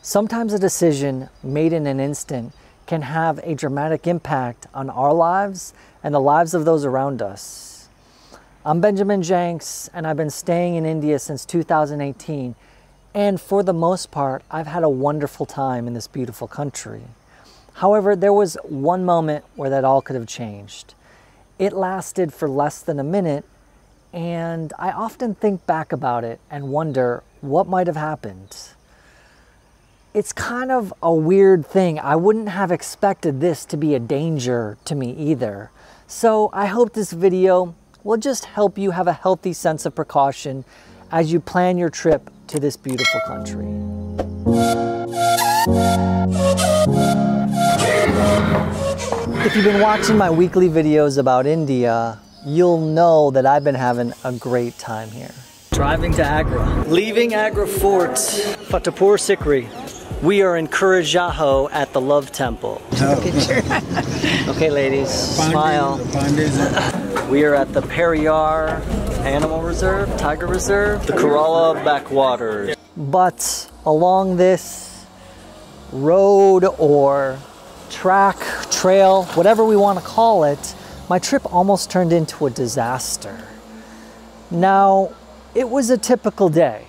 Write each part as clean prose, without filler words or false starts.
Sometimes a decision made in an instant can have a dramatic impact on our lives and the lives of those around us. I'm Ben Jenks, and I've been staying in India since 2018, and for the most part, I've had a wonderful time in this beautiful country. However, there was one moment where that all could have changed. It lasted for less than a minute, and I often think back about it and wonder what might have happened. It's kind of a weird thing. I wouldn't have expected this to be a danger to me either. So I hope this video will just help you have a healthy sense of precaution as you plan your trip to this beautiful country. If you've been watching my weekly videos about India, you'll know that I've been having a great time here. Driving to Agra. Leaving Agra Fort, Fatehpur Sikri. We are in Khajuraho at the Love Temple. Okay, ladies, smile. We are at the Periyar Animal Reserve, Tiger Reserve, the Kerala backwaters. But along this road or track, trail, whatever we want to call it, my trip almost turned into a disaster. Now, it was a typical day,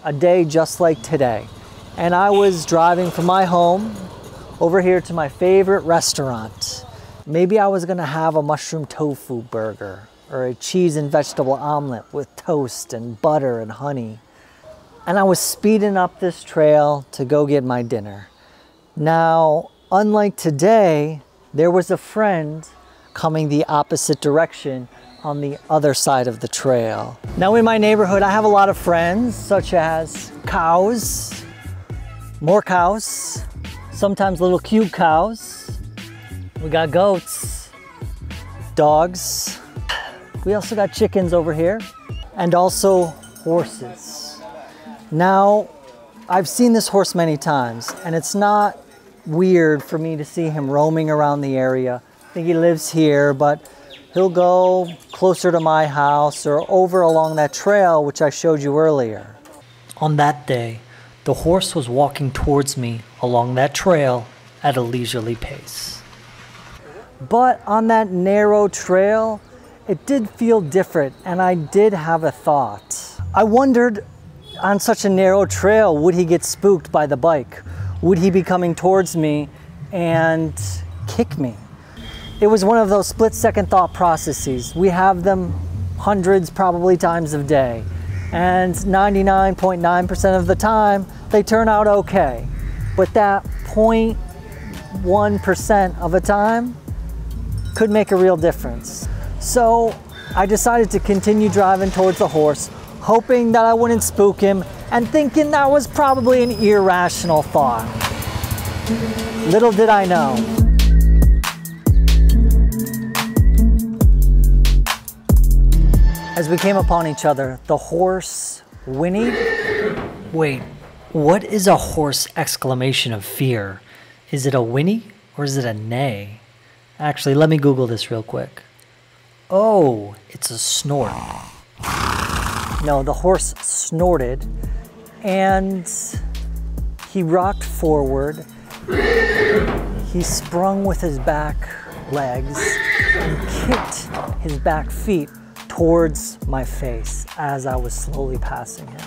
a day just like today. And I was driving from my home over here to my favorite restaurant. Maybe I was gonna have a mushroom tofu burger or a cheese and vegetable omelet with toast and butter and honey. And I was speeding up this trail to go get my dinner. Now, unlike today, there was a friend coming the opposite direction on the other side of the trail. Now in my neighborhood, I have a lot of friends, such as cows, more cows, sometimes little cute cows. We got goats, dogs. We also got chickens over here, and also horses. Now, I've seen this horse many times, and it's not weird for me to see him roaming around the area. I think he lives here, but he'll go closer to my house or over along that trail, which I showed you earlier. On that day, the horse was walking towards me along that trail at a leisurely pace. But on that narrow trail, it did feel different, and I did have a thought. I wondered, on such a narrow trail, would he get spooked by the bike? Would he be coming towards me and kick me? It was one of those split-second thought processes. We have them hundreds, probably times of day. And 99.9% of the time, they turn out okay. But that 0.1% of a time could make a real difference. So I decided to continue driving towards the horse, hoping that I wouldn't spook him, and thinking that was probably an irrational thought. Little did I know. As we came upon each other, the horse whinnied. Wait, what is a horse exclamation of fear? Is it a whinny or is it a neigh? Actually, let me Google this real quick. Oh, it's a snort. No, the horse snorted and he rocked forward. He sprung with his back legs and kicked his back feet towards my face as I was slowly passing him.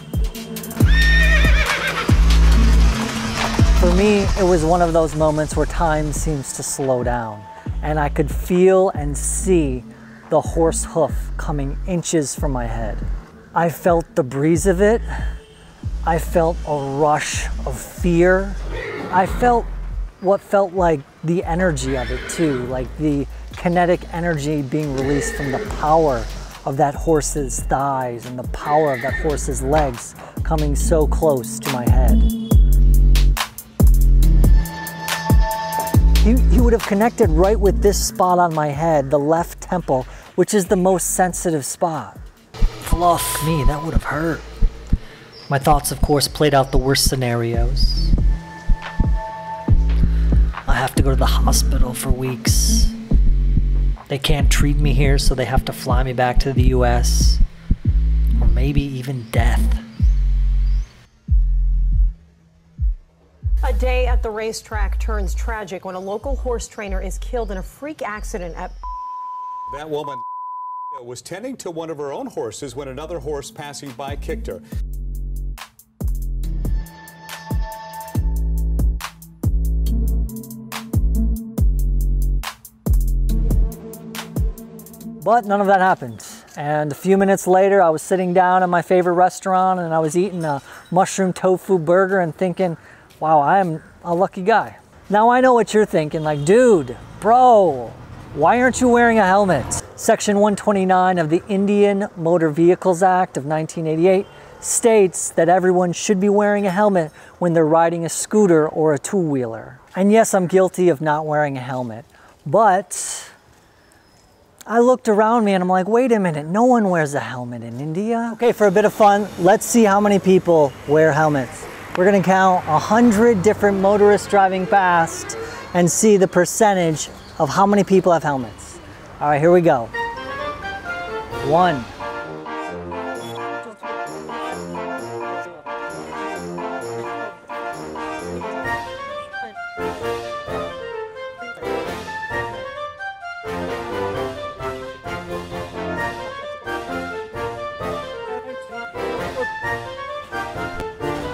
For me, it was one of those moments where time seems to slow down, and I could feel and see the horse hoof coming inches from my head. I felt the breeze of it. I felt a rush of fear. I felt what felt like the energy of it too, like the kinetic energy being released from the power of that horse's thighs and the power of that horse's legs coming so close to my head. He would have connected right with this spot on my head, the left temple, which is the most sensitive spot. Fluff me, that would have hurt. My thoughts, of course, played out the worst scenarios. I have to go to the hospital for weeks. They can't treat me here, so they have to fly me back to the US. Or maybe even death. A day at the racetrack turns tragic when a local horse trainer is killed in a freak accident at... That woman was tending to one of her own horses when another horse passing by kicked her. But none of that happened. And a few minutes later, I was sitting down at my favorite restaurant and I was eating a mushroom tofu burger and thinking, wow, I am a lucky guy. Now I know what you're thinking, like, dude, bro, why aren't you wearing a helmet? Section 129 of the Indian Motor Vehicles Act of 1988 states that everyone should be wearing a helmet when they're riding a scooter or a two-wheeler. And yes, I'm guilty of not wearing a helmet, but I looked around me and I'm like, wait a minute, no one wears a helmet in India. Okay, for a bit of fun, let's see how many people wear helmets. We're gonna count 100 different motorists driving past and see the percentage of how many people have helmets. All right, here we go. 1.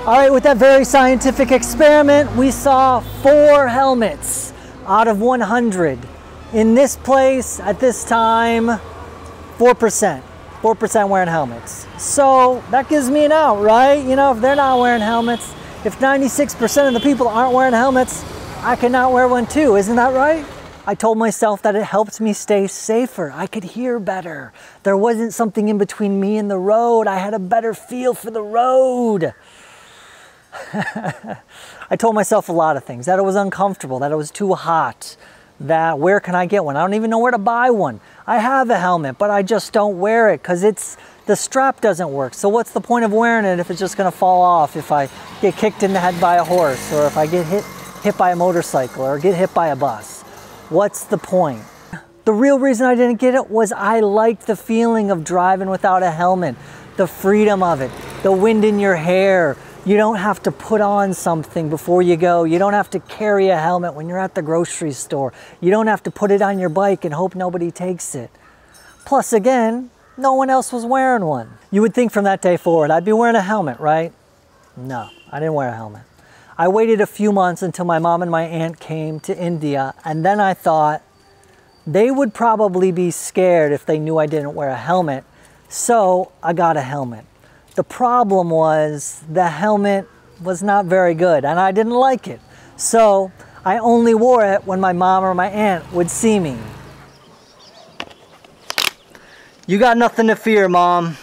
All right, with that very scientific experiment, we saw 4 helmets out of 100. In this place, at this time, 4%. 4% wearing helmets. So that gives me an out, right? You know, if they're not wearing helmets, if 96% of the people aren't wearing helmets, I cannot wear one too, isn't that right? I told myself that it helped me stay safer. I could hear better. There wasn't something in between me and the road. I had a better feel for the road. I told myself a lot of things, that it was uncomfortable, that it was too hot, that where can I get one? I don't even know where to buy one. I have a helmet, but I just don't wear it because the strap doesn't work. So what's the point of wearing it if it's just gonna fall off if I get kicked in the head by a horse, or if I get hit by a motorcycle, or get hit by a bus? What's the point? The real reason I didn't get it was I liked the feeling of driving without a helmet, the freedom of it, the wind in your hair. You don't have to put on something before you go. You don't have to carry a helmet when you're at the grocery store. You don't have to put it on your bike and hope nobody takes it. Plus, again, no one else was wearing one. You would think from that day forward, I'd be wearing a helmet, right? No, I didn't wear a helmet. I waited a few months until my mom and my aunt came to India, and then I thought they would probably be scared if they knew I didn't wear a helmet, so I got a helmet. The problem was the helmet was not very good and I didn't like it. So I only wore it when my mom or my aunt would see me. You got nothing to fear, Mom.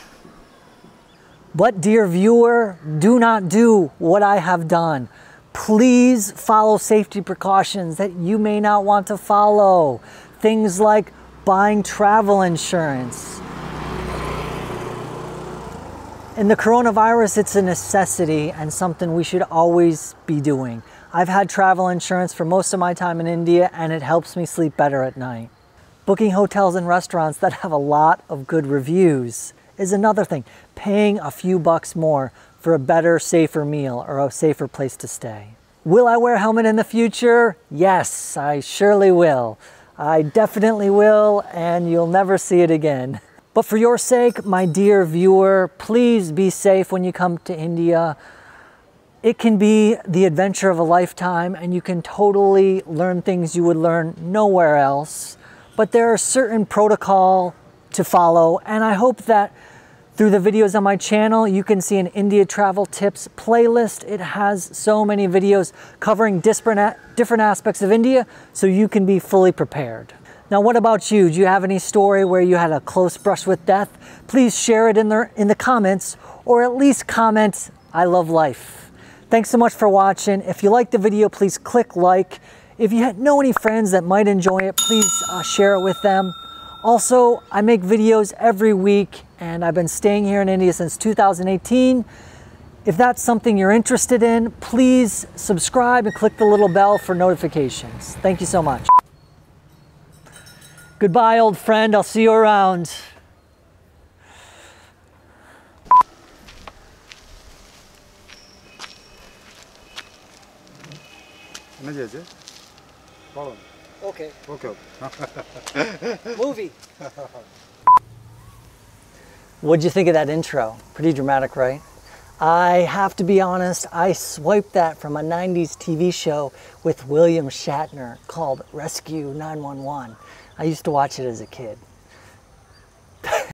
But dear viewer, do not do what I have done. Please follow safety precautions that you may not want to follow. Things like buying travel insurance. In the coronavirus, it's a necessity and something we should always be doing. I've had travel insurance for most of my time in India and it helps me sleep better at night. Booking hotels and restaurants that have a lot of good reviews is another thing. Paying a few bucks more for a better, safer meal or a safer place to stay. Will I wear a helmet in the future? Yes, I surely will. I definitely will, and you'll never see it again. But for your sake, my dear viewer, please be safe when you come to India. It can be the adventure of a lifetime and you can totally learn things you would learn nowhere else. But there are certain protocol to follow, and I hope that through the videos on my channel, you can see an India travel tips playlist. It has so many videos covering different aspects of India so you can be fully prepared. Now, what about you? Do you have any story where you had a close brush with death? Please share it in the comments, or at least comment, I love life. Thanks so much for watching. If you liked the video, please click like. If you know any friends that might enjoy it, please share it with them. Also, I make videos every week and I've been staying here in India since 2018. If that's something you're interested in, please subscribe and click the little bell for notifications. Thank you so much. Goodbye, old friend. I'll see you around. Okay. Movie. What'd you think of that intro? Pretty dramatic, right? I have to be honest, I swiped that from a 90s TV show with William Shatner called Rescue 911. I used to watch it as a kid.